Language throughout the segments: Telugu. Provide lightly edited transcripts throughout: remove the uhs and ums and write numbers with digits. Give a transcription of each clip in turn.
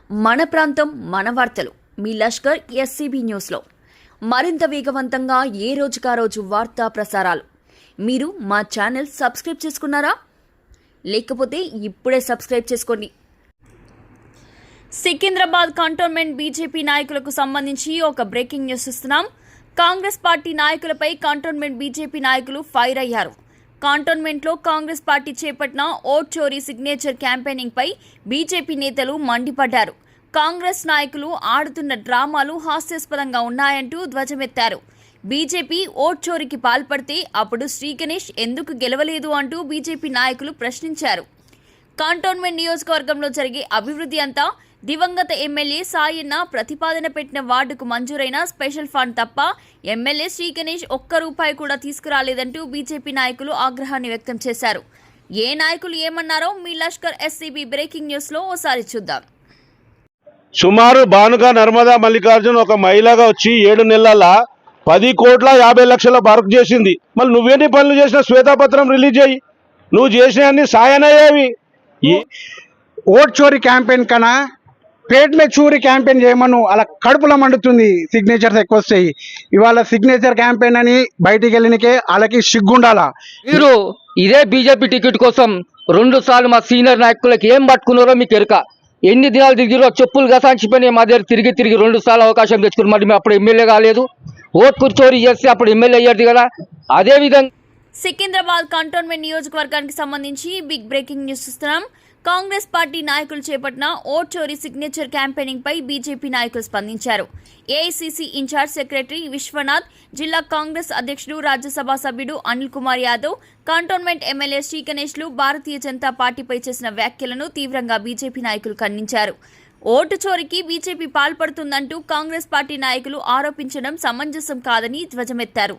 మన ప్రాంతం మన వార్తలు మీ లష్కర్ ఎస్సీబీ న్యూస్లో మరింత వేగవంతంగా ఏ రోజుకా రోజు వార్తా ప్రసారాలు. మీరు మా ఛానల్ సబ్స్క్రైబ్ చేసుకున్నారా? లేకపోతే ఇప్పుడే సబ్స్క్రైబ్ చేసుకోండి. సికింద్రాబాద్ కంటోన్మెంట్ బీజేపీ నాయకులకు సంబంధించి ఒక బ్రేకింగ్ న్యూస్ ఇస్తున్నాం. కాంగ్రెస్ పార్టీ నాయకులపై కంటోన్మెంట్ బీజేపీ నాయకులు ఫైర్ అయ్యారు. కంటోన్మెంట్లో కాంగ్రెస్ పార్టీ చేపట్టిన ఓట్ చోరీ సిగ్నేచర్ క్యాంపెయినింగ్ పై బీజేపీ నేతలు మండిపడ్డారు. కాంగ్రెస్ నాయకులు ఆడుతున్న డ్రామాలు హాస్యాస్పదంగా ఉన్నాయంటూ ధ్వజమెత్తారు. బీజేపీ ఓట్ చోరీకి పాల్పడితే అప్పుడు శ్రీ గణేష్ ఎందుకు గెలవలేదు అంటూ బీజేపీ నాయకులు ప్రశ్నించారు. కంటోన్మెంట్ నియోజకవర్గంలో జరిగే అభివృద్ధి అంతా దివంగత ఎమ్మెల్యే సాయన్న ప్రతిపాదన పెట్టిన వార్డుకు మంజూరైన స్పెషల్ ఫండ్ తప్ప ఎమ్మెల్యే శ్రీ గణేష్ ఒక్క రూపాయి కూడా తీసుకురాలేదంటూ బీజేపీ నాయకులు ఆగ్రహాన్ని వ్యక్తం చేశారు. ఏ నాయకులు ఏమన్నారో మీ లష్కర్ ఎస్సీబీ బ్రేకింగ్ న్యూస్ లో ఓసారి చూద్దాం. సుమారు భానుక నర్మదా మల్లికార్జున్ ఒక మహిళగా వచ్చి 7 నెలల 10,50,00,000 వర్క్ చేసింది. మళ్ళీ నువ్వేంటి పనులు చేసిన శ్వేతాపత్రం రిలీజ్ అయ్యి నువ్వు చేసినవన్నీ సాయనయ్యేవి. ఓట్ చోరీ క్యాంపెయిన్ కన్నా పేట్ మే చూరి క్యాంపెయిన్ చేయమను. అలా కడుపులో మండుతుంది. సిగ్నేచర్స్ ఎక్కువ వస్తాయి. ఇవాళ సిగ్నేచర్ క్యాంపెయిన్ అని బయటికి వెళ్ళినకే వాళ్ళకి సిగ్గుండాలా. మీరు ఇదే బీజేపీ టికెట్ కోసం 2 సార్లు మా సీనియర్ నాయకులకి ఏం పట్టుకున్నారో మీకు ఎరుక. ఎన్ని దినాలు తిరిగిరో చెప్పులు గసాంచిపోయి మా దగ్గర తిరిగి 2 సార్లు అవకాశం తెచ్చుకున్నారు. మరి అప్పుడు ఎమ్మెల్యే కాలేదు. ఓట్ చోరీ చేస్తే అప్పుడు ఎమ్మెల్యే అయ్యాడు కదా. అదేవిధంగా సికింద్రాబాద్ కంటోన్మెంట్ నియోజకవర్గానికి సంబంధించి బిగ్ బ్రేకింగ్ న్యూస్ ఇస్తున్నాం. కాంగ్రెస్ పార్టీ నాయకులు చేపట్టిన ఓట్ చోరీ సిగ్నేచర్ క్యాంపెయినింగ్ పై బీజేపీ నాయకులు స్పందించారు. ఏఐసీసీ ఇన్ఛార్జ్ సెక్రటరీ విశ్వనాథ్, జిల్లా కాంగ్రెస్ అధ్యక్షుడు, రాజ్యసభ సభ్యుడు అనిల్ కుమార్ యాదవ్, కంటోన్మెంట్ ఎమ్మెల్యే శ్రీ గణేష్లు భారతీయ జనతా పార్టీపై చేసిన వ్యాఖ్యలను తీవ్రంగా బీజేపీ నాయకులు ఖండించారు. ఓటు చోరీకి బీజేపీ పాల్పడుతుందంటూ కాంగ్రెస్ పార్టీ నాయకులు ఆరోపించడం సమంజసం కాదని ధ్వజమెత్తారు.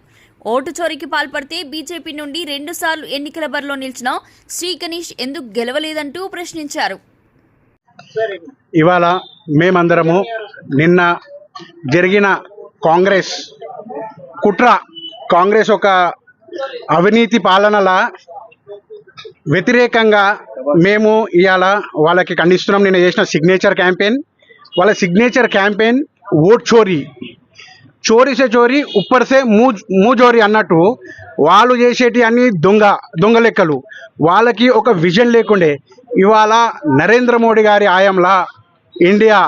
ఓటు చోరీకి పాల్పడితే బీజేపీ నుండి 2 సార్లు ఎన్నికల బరిలో నిలిచిన శ్రీ గణేష్ ఎందుకు గెలవలేదంటూ ప్రశ్నించారు. ఇవాళ మేమందరము నిన్న జరిగిన కాంగ్రెస్ కుట్ర, కాంగ్రెస్ ఒక అవినీతి పాలనల వ్యతిరేకంగా మేము ఇవాళ వాళ్ళకి ఖండిస్తున్నాం. నిన్న చేసిన సిగ్నేచర్ క్యాంపెయిన్, వాళ్ళ సిగ్నేచర్ క్యాంపెయిన్ ఓట్ చోరీ, చోరీ సే చోరీ ఉప్పర్ సే మూజోరీ అన్నట్టు వాళ్ళు చేసేటి అన్ని దొంగ లెక్కలు. వాళ్ళకి ఒక విజన్ లేకుండే. ఇవాళ నరేంద్ర మోడీ గారి ఆయంలా ఇండియా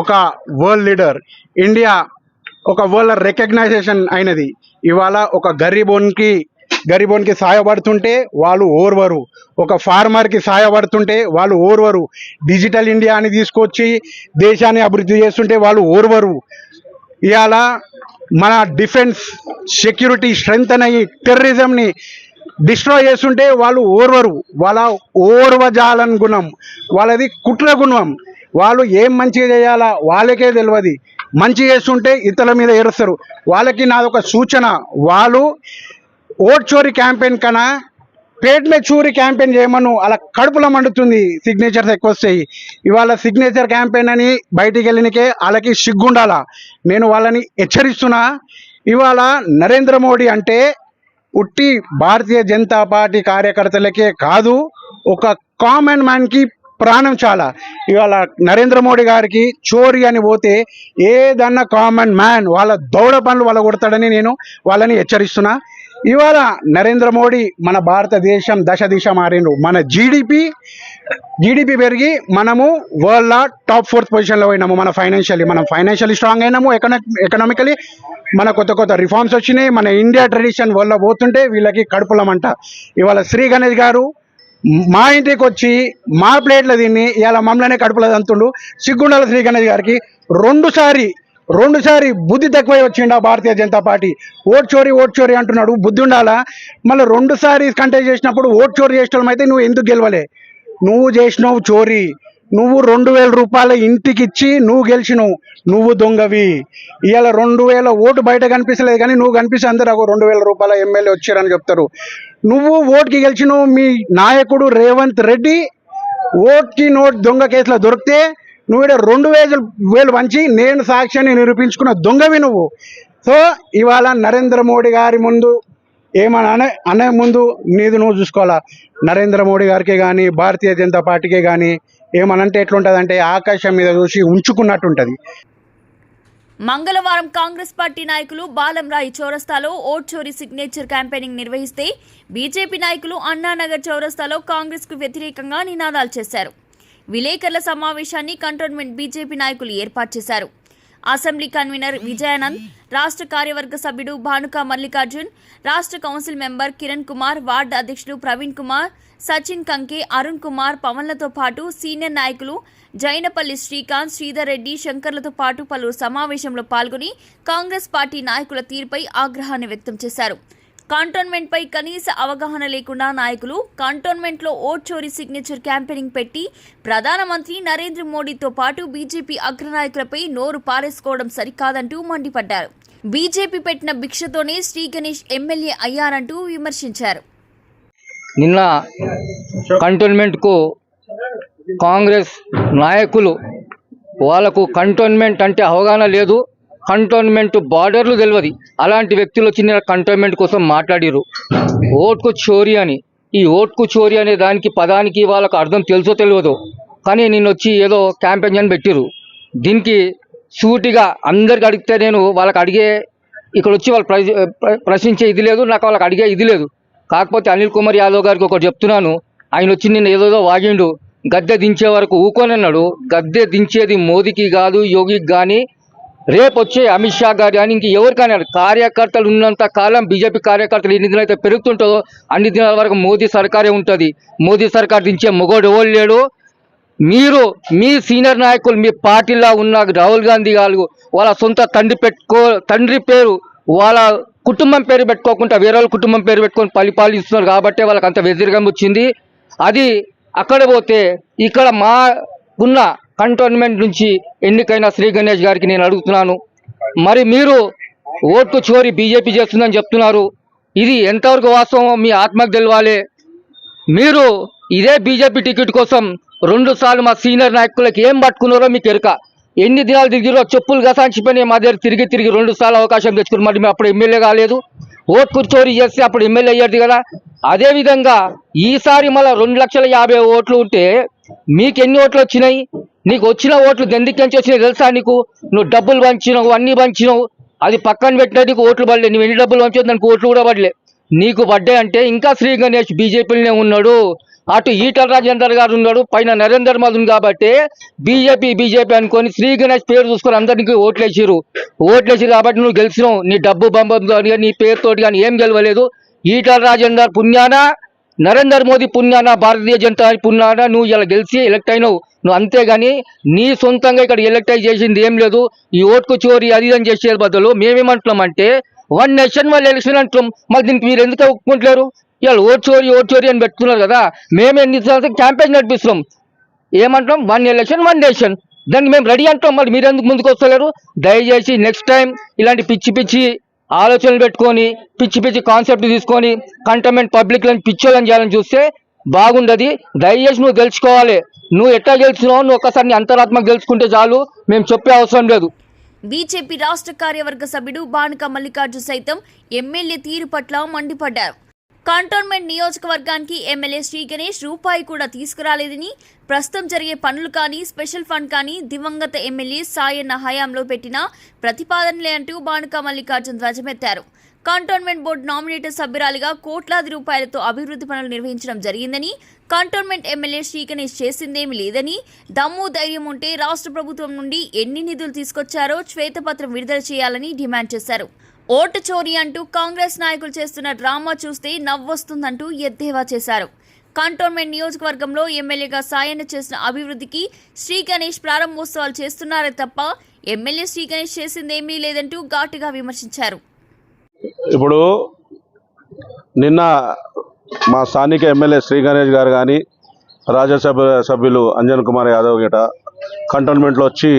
ఒక వరల్డ్ లీడర్, ఇండియా ఒక వరల్డ్ రికగ్నైజేషన్ అయినది. ఇవాళ ఒక గరీబోన్కి సాయపడుతుంటే వాళ్ళు ఓర్వరు, ఒక ఫార్మర్కి సాయపడుతుంటే వాళ్ళు ఓర్వరు, డిజిటల్ ఇండియా అని తీసుకొచ్చి దేశాన్ని అభివృద్ధి చేస్తుంటే వాళ్ళు ఓర్వరు. ఇవాళ మన డిఫెన్స్ సెక్యూరిటీ స్ట్రెంగ్త్ అయ్యి టెర్రరిజంని డిస్ట్రాయ్ చేస్తుంటే వాళ్ళు ఓర్వరు. వాళ్ళ ఓర్వజాలని గుణం, వాళ్ళది కుట్ర గుణం. వాళ్ళు ఏం మంచిగా చేయాలా వాళ్ళకే తెలియదు. మంచి చేస్తుంటే ఇతరుల మీద ఏరుస్తారు. వాళ్ళకి నాదొక సూచన, వాళ్ళు ఓట్ చోరీ క్యాంపెయిన్ కన్నా పేట్ మే చూరి క్యాంపెయిన్ చేయమను. అలా కడుపులో మండుతుంది. సిగ్నేచర్స్ ఎక్కువ వస్తాయి. ఇవాళ సిగ్నేచర్ క్యాంపెయిన్ అని బయటికి వెళ్ళినకే వాళ్ళకి సిగ్గుండాలా. నేను వాళ్ళని హెచ్చరిస్తున్నా. ఇవాళ నరేంద్ర మోడీ అంటే ఉట్టి భారతీయ జనతా పార్టీ కార్యకర్తలకే కాదు, ఒక కామన్ మ్యాన్కి ప్రాణం చాలా. ఇవాళ నరేంద్ర మోడీ గారికి చోరీ అని పోతే ఏదన్నా కామన్ మ్యాన్ వాళ్ళ దౌడ పనులు వాళ్ళ కొడతాడని నేను వాళ్ళని హెచ్చరిస్తున్నా. ఇవాళ నరేంద్ర మోడీ మన భారతదేశం దిశ మారిండు. మన జీడిపి పెరిగి మనము వరల్డ్లో టాప్ 4th పొజిషన్లో పోయినాము. మనం ఫైనాన్షియల్లీ స్ట్రాంగ్ అయినాము. ఎకనామికలీ మన కొత్త రిఫార్మ్స్ వచ్చినాయి. మన ఇండియా ట్రెడిషన్ వల్ల పోతుంటే వీళ్ళకి కడుపులమంట. ఇవాళ శ్రీ గణేష్ గారు మా ఇంటికి వచ్చి మా ప్లేట్లో తిని ఇవాళ మమ్మల్నే కడుపులో తంతుండు. సిగ్గుండాల శ్రీ గణేష్ గారికి రెండు సారి బుద్ధి తక్కువై వచ్చిండు. భారతీయ జనతా పార్టీ ఓట్ చోరీ అంటున్నాడు. బుద్ధి ఉండాలా. మళ్ళీ 2 సారి కంటెస్ట్ చేసినప్పుడు ఓట్ చోరీ చేసిన అయితే నువ్వు ఎందుకు గెలవలే? నువ్వు చేసినావు చోరీ. నువ్వు 2,000 రూపాయల ఇంటికి ఇచ్చి నువ్వు గెలిచినావు. నువ్వు దొంగవి. ఇవాళ 2,000 ఓటు బయట కనిపిస్తలేదు, కానీ నువ్వు కనిపిస్తే అందరూ 2,000 రూపాయల ఎమ్మెల్యే వచ్చారని చెప్తారు. నువ్వు ఓటుకి గెలిచినావు. మీ నాయకుడు రేవంత్ రెడ్డి ఓట్కి నోట్ దొంగ కేసులో దొరికితే నువ్వు ఇక్కడ 2,000 పంచి నేను సాక్ష్యాన్ని నిరూపించుకున్న దొంగవి నువ్వు. సో ఇవాళ నరేంద్ర మోడీ గారి ముందు ఏమని అనే ముందు నీది నువ్వు చూసుకోవాలా. నరేంద్ర మోడీ గారికి కానీ భారతీయ జనతా పార్టీకి కానీ ఏమనంటే ఎట్లుంటుంది అంటే ఆకాశం మీద చూసి ఉంచుకున్నట్టు ఉంటుంది. మంగళవారం కాంగ్రెస్ పార్టీ నాయకులు బాలంరాయి చౌరస్తాలో ఓట్ చోరీ సిగ్నేచర్ క్యాంపెయినింగ్ నిర్వహిస్తే బీజేపీ నాయకులు అన్నానగర్ చౌరస్తాలో కాంగ్రెస్ కు వ్యతిరేకంగా నినాదాలు చేశారు. విలేకరుల సమావేశాన్ని కంటోన్మెంట్ బీజేపీ నాయకులు ఏర్పాటు చేశారు. అసెంబ్లీ కన్వీనర్ విజయానంద్, రాష్ట్ర కార్యవర్గ సభ్యుడు భానుక మల్లికార్జున్, రాష్ట్ర council member Kiran Kumar, ward అధ్యక్షుడు ప్రవీణ్ కుమార్, సచిన్ కంకే, అరుణ్ కుమార్, పవన్లతో పాటు సీనియర్ నాయకులు జైనపల్లి శ్రీకాంత్, శ్రీధర్ రెడ్డి, శంకర్లతో పాటు పలువురు సమావేశంలో పాల్గొని కాంగ్రెస్ పార్టీ నాయకుల తీరుపై ఆగ్రహాన్ని వ్యక్తం చేశారు. కంటోన్మెంట్పై కనీస అవగాహన లేకుండా నాయకులు కంటోన్మెంట్లో ఓట్ చోరీ సిగ్నేచర్ క్యాంపెయినింగ్ పెట్టి ప్రధానమంత్రి నరేంద్ర మోడీతో పాటు బీజేపీ అగ్రనాయకులపై నోరు పారేసుకోవడం సరికాదంటూ మండిపడ్డారు. బీజేపీ పెట్టిన భిక్షతోనే శ్రీ గణేష్ ఎమ్మెల్యే అయ్యారంటూ విమర్శించారు. నిన్న కంటోన్మెంట్కు కాంగ్రెస్ నాయకులు వాళ్ళకు కంటోన్మెంట్ అంటే అవగాహన లేదు, కంటోన్మెంట్ బార్డర్లు తెలియదు, అలాంటి వ్యక్తులు వచ్చి నేను కంటోన్మెంట్ కోసం మాట్లాడిరు. ఓట్కు చోరీ అని, ఈ ఓట్కు చోరీ అనే దానికి పదానికి వాళ్ళకు అర్థం తెలుసో తెలియదు, కానీ నేను వచ్చి ఏదో క్యాంపెయిన్ అని పెట్టిరు. దీనికి సూటిగా అందరికి అడిగితే నేను వాళ్ళకి అడిగే ఇక్కడ వచ్చి వాళ్ళు ప్రశ్నించే ఇది లేదు, నాకు వాళ్ళకి అడిగే ఇది లేదు. కాకపోతే అనిల్ కుమార్ యాదవ్ గారికి ఒకటి చెప్తున్నాను, ఆయన వచ్చి నిన్న ఏదో వాగిండు, గద్దె దించే వరకు ఊకోనన్నాడు. గద్దె దించేది మోదీకి కాదు, యోగికి కానీ, రేపు వచ్చే అమిత్ షా గారు కానీ ఇంక ఎవరికైనా కార్యకర్తలు ఉన్నంత కాలం బీజేపీ కార్యకర్తలు ఎన్ని దినాలు అయితే పెరుగుతుంటుందో అన్ని దినాల వరకు మోదీ సర్కారే ఉంటుంది. మోదీ సర్కార్ దించే మొగోడు ఎవరు లేడు. మీరు మీ సీనియర్ నాయకులు మీ పార్టీలో ఉన్న రాహుల్ గాంధీ గారు వాళ్ళ సొంత తండ్రి పేరు వాళ్ళ కుటుంబం పేరు పెట్టుకోకుండా వేరే వాళ్ళ కుటుంబం పేరు పెట్టుకొని పరిపాలిస్తున్నారు కాబట్టి వాళ్ళకి అంత వ్యతిరేకం వచ్చింది. అది అక్కడ పోతే ఇక్కడ మా ఉన్న కంటోన్మెంట్ నుంచి ఎన్నికైన శ్రీ గణేష్ గారికి నేను అడుగుతున్నాను, మరి మీరు ఓట్కు చోరీ బీజేపీ చేస్తుందని చెప్తున్నారు, ఇది ఎంతవరకు వాస్తవం మీ ఆత్మకు తెలవాలి. మీరు ఇదే బీజేపీ టికెట్ కోసం 2 సార్లు మా సీనియర్ నాయకులకి ఏం పట్టుకున్నారో మీకు ఎరుక. ఎన్ని దినాలు తిరిగిరో చెప్పులు గసాంచిపోయినాయి మా దగ్గర తిరిగి 2 సార్లు అవకాశం తెచ్చుకుని మరి మేము అప్పుడు ఎమ్మెల్యే కాలేదు. ఓట్కు చోరీ చేస్తే అప్పుడు ఎమ్మెల్యే అయ్యారు కదా. అదేవిధంగా ఈసారి మళ్ళీ 2,50,000 ఓట్లు ఉంటే మీకు ఎన్ని ఓట్లు వచ్చినాయి? నీకు వచ్చిన ఓట్లు దెందుకంచి వచ్చినాయి తెలుసా? నీకు నువ్వు డబ్బులు పంచినావు, అన్నీ పంచినావు, అది పక్కన పెట్టినా నీకు ఓట్లు పడలే. నువ్వు ఎన్ని డబ్బులు పంచావు దానికి ఓట్లు కూడా పడలే. నీకు పడ్డాయి అంటే ఇంకా శ్రీ గణేష్ బీజేపీలోనే ఉన్నాడు, అటు ఈటల రాజేందర్ గారు ఉన్నాడు, పైన నరేంద్ర మోదీ ఉంది కాబట్టి బీజేపీ అనుకొని శ్రీ గణేష్ పేరు చూసుకొని అందరికి ఓట్లేసిరు కాబట్టి నువ్వు గెలిచినావు. నీ డబ్బు బంబంతో నీ పేరుతోటి కానీ ఏం గెలవలేదు. ఈటల రాజేందర్ పుణ్యాన, నరేంద్ర మోదీ పుణ్యాన, భారతీయ జనతా పుణ్యాన నువ్వు ఇలా గెలిచి ఎలక్ట్ అయినావు నువ్వు. అంతేగాని నీ సొంతంగా ఇక్కడ ఎలక్ట్ అయి చేసింది ఏం లేదు. ఈ ఓట్కు చోరీ అది అని చేసే బదులు మేమేమంటున్నామంటే 1 నేషన్ 1 ఎలక్షన్ అంటున్నాం. మరి దీనికి మీరు ఎందుకు ఒప్పుకుంటలేరు? ఇవాళ ఓట్ చోరీ అని పెట్టుకున్నారు కదా. మేము ఎన్ని క్యాంపెయిన్ నడిపిస్తున్నాం, ఏమంటాం 1 ఎలక్షన్ 1 నేషన్, దానికి మేము రెడీ అంటాం. మరి మీరు ఎందుకు ముందుకు వస్తలేరు? దయచేసి నెక్స్ట్ టైం ఇలాంటి పిచ్చి ఆలోచనలు పెట్టుకొని పిచ్చి కాన్సెప్ట్ తీసుకొని కంటోన్మెంట్ పబ్లిక్లను పిచ్చోళ్ళని చేయాలని చూస్తే బాగుండదు. దయచేసి నువ్వు తెలుసుకోవాలి, నువ్వు ఎట్లా గెలిచినావు నువ్వు ఒక్కసారి నీ అంతరాత్మకు తెలుసుకుంటే చాలు, మేము చెప్పే అవసరం లేదు. బీజేపీ రాష్ట్ర కార్యవర్గ సభ్యుడు భానుక మల్లికార్జున్ సైతం ఎమ్మెల్యే తీరు పట్ల మండిపడ్డారు. కంటోన్మెంట్ నియోజకవర్గానికి ఎమ్మెల్యే శ్రీ గణేష్ రూపాయి కూడా తీసుకురాలేదని, ప్రస్తుతం జరిగే పనులు కానీ స్పెషల్ ఫండ్ కానీ దివంగత ఎమ్మెల్యే సాయన్న హయాంలో పెట్టిన ప్రతిపాదనలే అంటూ భానుక మల్లికార్జున్ ధ్వజమెత్తారు. కంటోన్మెంట్ బోర్డు నామినేటెడ్ సభ్యురాలిగా కోట్లాది రూపాయలతో అభివృద్ధి పనులు నిర్వహించడం జరిగిందని, కంటోన్మెంట్ ఎమ్మెల్యే శ్రీ గణేష్ చేసిందేమీ లేదని, దమ్ము ధైర్యం ఉంటే రాష్ట్ర ప్రభుత్వం నుండి ఎన్ని నిధులు తీసుకొచ్చారో శ్వేతపత్రం విడుదల చేయాలని డిమాండ్ చేశారు. ఓటు చోరీ అంటూ కాంగ్రెస్ నాయకులు చేస్తున్న డ్రామా చూస్తే నవ్వొస్తుందంటూ ఎద్దేవా చేశారు. కంటోన్మెంట్ నియోజకవర్గంలో ఎమ్మెల్యేగా సాయన్న చేసిన అభివృద్ధికి శ్రీ గణేష్ ప్రారంభోత్సవాలు చేస్తున్నారే తప్ప ఎమ్మెల్యే శ్రీ గణేష్ చేసిందేమీ లేదంటూ ఘాటుగా విమర్శించారు. ఇప్పుడు నిన్న మా స్థానిక ఎమ్మెల్యే శ్రీ గణేష్ గారు కానీ రాజ్యసభ సభ్యులు అంజన్ కుమార్ యాదవ్ గిట కంటోన్మెంట్లో వచ్చి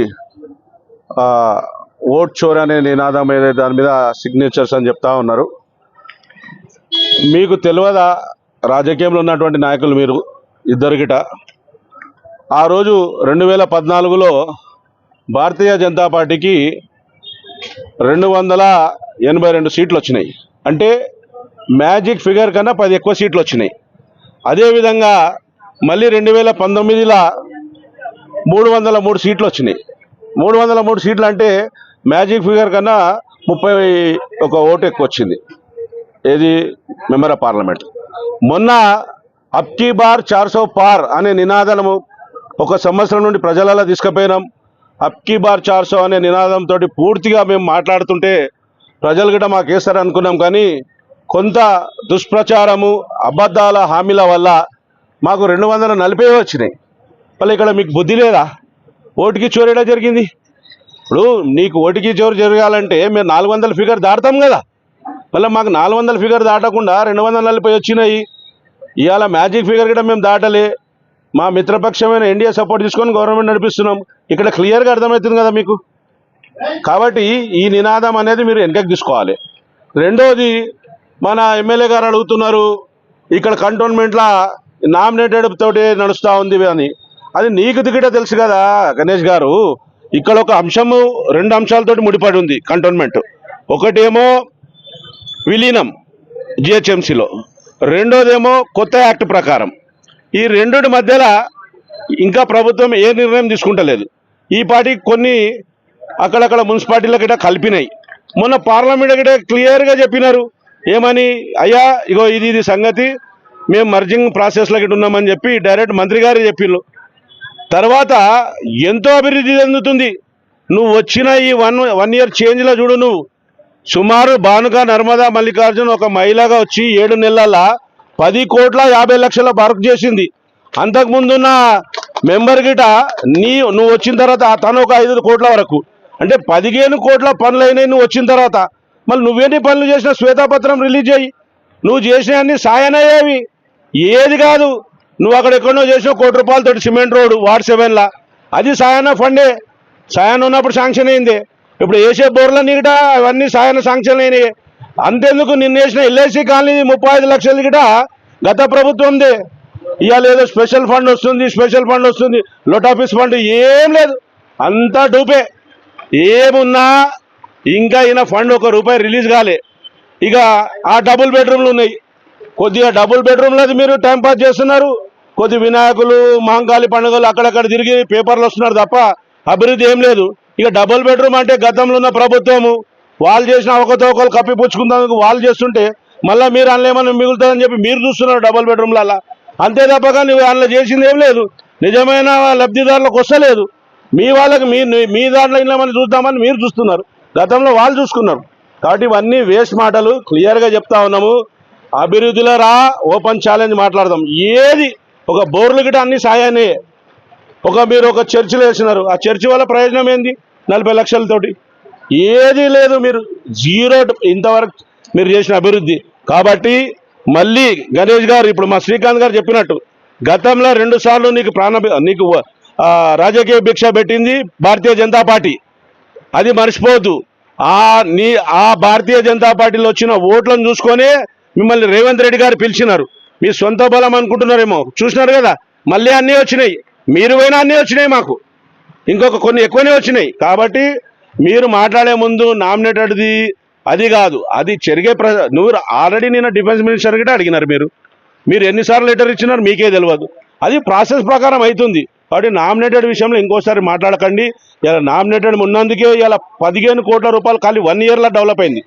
ఓట్ చోరీ అనే నినాదం ఏదైతే దాని మీద సిగ్నేచర్స్ అని చెప్తా ఉన్నారు. మీకు తెలియదా రాజకీయంలో ఉన్నటువంటి నాయకులు మీరు ఇద్దరికిట ఆ రోజు 2014లో భారతీయ జనతా పార్టీకి 282 సీట్లు వచ్చినాయి. అంటే మ్యాజిక్ ఫిగర్ కన్నా 10 ఎక్కువ సీట్లు వచ్చినాయి. అదేవిధంగా మళ్ళీ 2019లో 303 సీట్లు వచ్చినాయి. 303 సీట్లు అంటే మ్యాజిక్ ఫిగర్ కన్నా 31 ఓటు ఎక్కువ వచ్చింది. ఏది మెంబర్ ఆఫ్ పార్లమెంట్. మొన్న అబ్కీ బార్ 400 పార్ అనే నినాదము 1 సంవత్సరం నుండి ప్రజలలో తీసుకుపోయినాం. అబ్కీ బార్ 400 అనే నినాదంతో పూర్తిగా మేము మాట్లాడుతుంటే ప్రజలు గిట్ట మాకేస్తారు అనుకున్నాం. కానీ కొంత దుష్ప్రచారము, అబద్ధాల హామీల వల్ల మాకు 240 వచ్చినాయి. మళ్ళీ ఇక్కడ మీకు బుద్ధి లేదా? ఓటుకి చోరీడా జరిగింది. ఇప్పుడు నీకు ఓటుకి చోరీ జరగాలంటే మేము 400 ఫిగర్ దాటుతాం కదా. మళ్ళీ మాకు 400 ఫిగర్ దాటకుండా 240 వచ్చినాయి. ఇవాళ మ్యాజిక్ ఫిగర్ కూడా మేము దాటలే. మా మిత్రపక్షమైన ఎన్డీఏ సపోర్ట్ తీసుకొని గవర్నమెంట్ నడిపిస్తున్నాం. ఇక్కడ క్లియర్గా అర్థమవుతుంది కదా మీకు. కాబట్టి ఈ నినాదం అనేది మీరు వెనకకి తీసుకోవాలి. రెండోది, మన ఎమ్మెల్యే గారు అడుగుతున్నారు ఇక్కడ కంటోన్మెంట్లో నామినేటెడ్ తోటి నడుస్తూ ఉంది అని. అది నీకు దిగిట తెలుసు కదా గణేష్ గారు. ఇక్కడ ఒక అంశము 2 అంశాలతోటి ముడిపడి ఉంది కంటోన్మెంట్. ఒకటేమో విలీనం జిహెచ్ఎంసీలో, రెండోదేమో కొత్త యాక్ట్ ప్రకారం. ఈ రెండుటి మధ్యలో ఇంకా ప్రభుత్వం ఏ నిర్ణయం తీసుకుంటలేదు. ఈ పార్టీకి కొన్ని అక్కడక్కడ మున్సిపాలిటీల గిట్ట కలిపినాయి. మొన్న పార్లమెంట్ గిట్ట క్లియర్గా చెప్పినారు ఏమని, అయ్యా ఇగో ఇది సంగతి, మేము మర్జింగ్ ప్రాసెస్లో గిట్ట ఉన్నామని చెప్పి డైరెక్ట్ మంత్రి గారు చెప్పిళ్ళు. తర్వాత ఎంతో అభివృద్ధి చెందుతుంది. నువ్వు వచ్చిన ఈ వన్ ఇయర్ చేంజ్లో చూడు, నువ్వు సుమారు బానుక నర్మదా మల్లికార్జున్ ఒక మహిళగా వచ్చి 7 నెలల 10,50,00,000 వర్క్ చేసింది. అంతకుముందున్న మెంబర్ గిట నువ్వు వచ్చిన తర్వాత తను ఒక 5 కోట్ల వరకు, అంటే 15 కోట్ల పనులు అయినాయి నువ్వు వచ్చిన తర్వాత. మళ్ళీ నువ్వేంటి పనులు చేసిన శ్వేతపత్రం రిలీజ్ అయ్యి నువ్వు చేసినవన్నీ సాయనయ్యేవి ఏది కాదు. నువ్వు అక్కడ ఎక్కడో చేసిన ₹1 కోటి సిమెంట్ రోడ్డు వార్డ్ 7లా, అది సాయన ఫండే. సాయన ఉన్నప్పుడు శాంక్షన్ అయింది. ఇప్పుడు వేసే బోర్లన్నీ గిట అవన్నీ సాయన శాంక్షన్ అయినాయి. అంతెందుకు నిన్న వేసిన ఎల్ఐసి కాలనీ 35 లక్షలు గిట గత ప్రభుత్వందే. ఇవాళ ఏదో స్పెషల్ ఫండ్ వస్తుంది, లోటాఫీస్ ఫండ్ ఏం లేదు, అంతా డూపే. ఏమున్నా ఇంకా ఈయన ఫండ్ ₹1 రిలీజ్ కాలే. ఇక ఆ డబుల్ బెడ్రూమ్లు ఉన్నాయి. కొద్దిగా డబుల్ బెడ్రూమ్లు అది మీరు టైంపాస్ చేస్తున్నారు. కొద్ది వినాయకులు, మహంకాళి పండుగలు అక్కడక్కడ తిరిగి పేపర్లు వస్తున్నారు తప్ప అభివృద్ధి ఏం లేదు. ఇక డబుల్ బెడ్రూమ్ అంటే గతంలో ఉన్న ప్రభుత్వము వాళ్ళు చేసిన అవకతవకలు కప్పిపుచ్చుకుందానికి వాళ్ళు చేస్తుంటే మళ్ళీ మీరు అందులో ఏమన్నా మిగులుతుందని చెప్పి మీరు చూస్తున్నారు డబుల్ బెడ్రూమ్లలో. అంతే తప్పగా నువ్వు అందులో చేసింది ఏం లేదు. నిజమైన లబ్ధిదారులకు వస్తలేదు. మీ వాళ్ళకి మీ దాంట్లో ఇళ్ళమని చూద్దామని మీరు చూస్తున్నారు, గతంలో వాళ్ళు చూసుకున్నారు. కాబట్టి ఇవన్నీ వేస్ట్ మాటలు. క్లియర్గా చెప్తా ఉన్నాము, అభివృద్ధిలో రా, ఓపెన్ ఛాలెంజ్ మాట్లాడదాం. ఏది ఒక బోర్లు గిట అన్ని సాయానే. మీరు ఒక చర్చిలో వేసినారు, ఆ చర్చి వల్ల ప్రయోజనం ఏంది? 40 లక్షలతోటి ఏది లేదు. మీరు జీరో ఇంతవరకు మీరు చేసిన అభివృద్ధి. కాబట్టి మళ్ళీ గణేష్ గారు ఇప్పుడు మా శ్రీకాంత్ గారు చెప్పినట్టు గతంలో 2 సార్లు నీకు రాజకీయ భిక్ష పెట్టింది భారతీయ జనతా పార్టీ, అది మర్చిపోవద్దు. ఆ భారతీయ జనతా పార్టీలో వచ్చిన ఓట్లను చూసుకొనే మిమ్మల్ని రేవంత్ రెడ్డి గారు పిలిచినారు. మీ సొంత బలం అనుకుంటున్నారేమో, చూసినారు కదా. మళ్ళీ అన్నీ వచ్చినాయి, మీరు పోయినా అన్నీ వచ్చినాయి, మాకు ఇంకొక కొన్ని ఎక్కువనే వచ్చినాయి. కాబట్టి మీరు మాట్లాడే ముందు నామినేటెడ్ది అది కాదు, అది జరిగే నువ్వు ఆల్రెడీ నిన్న డిఫెన్స్ మినిస్టర్ గిట్ట అడిగినారు. మీరు ఎన్నిసార్లు లెటర్ ఇచ్చినారు మీకే తెలియదు. అది ప్రాసెస్ ప్రకారం అవుతుంది. కాబట్టి నామినేటెడ్ విషయంలో ఇంకోసారి మాట్లాడకండి. ఇలా నామినేటెడ్ ఉన్నందుకే ఇలా 15 కోట్ల రూపాయలు ఖాళీ 1 ఇయర్లో డెవలప్ అయింది.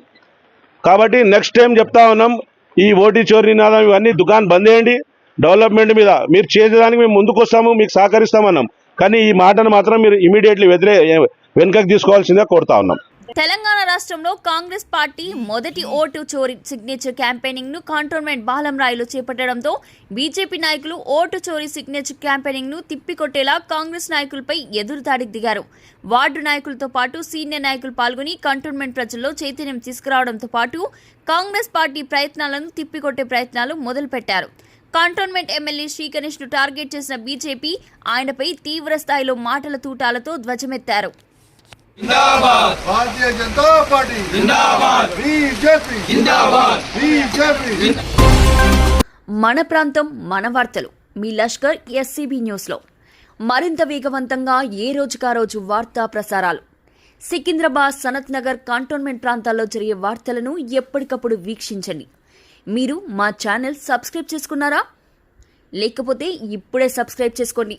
కాబట్టి నెక్స్ట్ టైం చెప్తా ఉన్నాం, ఈ ఓటీ చోరీ నినాదం ఇవన్నీ దుకాణం బంద్ చేయండి. డెవలప్మెంట్ మీద మీరు చేసేదానికి మేము ముందుకు వస్తాము, మీకు సహకరిస్తామన్నాం. కానీ ఈ మాటను మాత్రం మీరు ఇమీడియట్లీ వెనుకకు తీసుకోవాల్సిందే కోరుతా ఉన్నాం. తెలంగాణ రాష్ట్రంలో కాంగ్రెస్ పార్టీ మొదటి ఓటు చోరీ సిగ్నేచర్ క్యాంపెయినింగ్ ను కంటోన్మెంట్ బాలంరాయిలో చేపట్టడంతో బీజేపీ నాయకులు ఓటు చోరీ సిగ్నేచర్ క్యాంపెయినింగ్ ను తిప్పికొట్టేలా కాంగ్రెస్ నాయకులపై ఎదురుదాడికి దిగారు. వార్డు నాయకులతో పాటు సీనియర్ నాయకులు పాల్గొని కంటోన్మెంట్ ప్రజల్లో చైతన్యం తీసుకురావడంతో పాటు కాంగ్రెస్ పార్టీ ప్రయత్నాలను తిప్పికొట్టే ప్రయత్నాలు మొదలుపెట్టారు. కంటోన్మెంట్ ఎమ్మెల్యే శ్రీగణేష్ ను టార్గెట్ చేసిన బీజేపీ ఆయనపై తీవ్ర స్థాయిలో మాటల తూటాలతో ధ్వజమెత్తారు. जिंदाबाद भारतीय जनता पार्टी जिंदाबाद बीजेपी जिंदाबाद बीजेपी మన ప్రాంతం మన వార్తలు మీ లష్కర్ ఎస్సీబీ న్యూస్లో మరింత వేగవంతంగా ఏ రోజుకా రోజు వార్తా ప్రసారాలు. సికింద్రాబాద్, సనత్ నగర్, కంటోన్మెంట్ ప్రాంతాల్లో జరిగే వార్తలను ఎప్పటికప్పుడు వీక్షించండి. మీరు మా ఛానల్ సబ్స్క్రైబ్ చేసుకున్నారా? లేకపోతే ఇప్పుడే సబ్స్క్రైబ్ చేసుకోండి.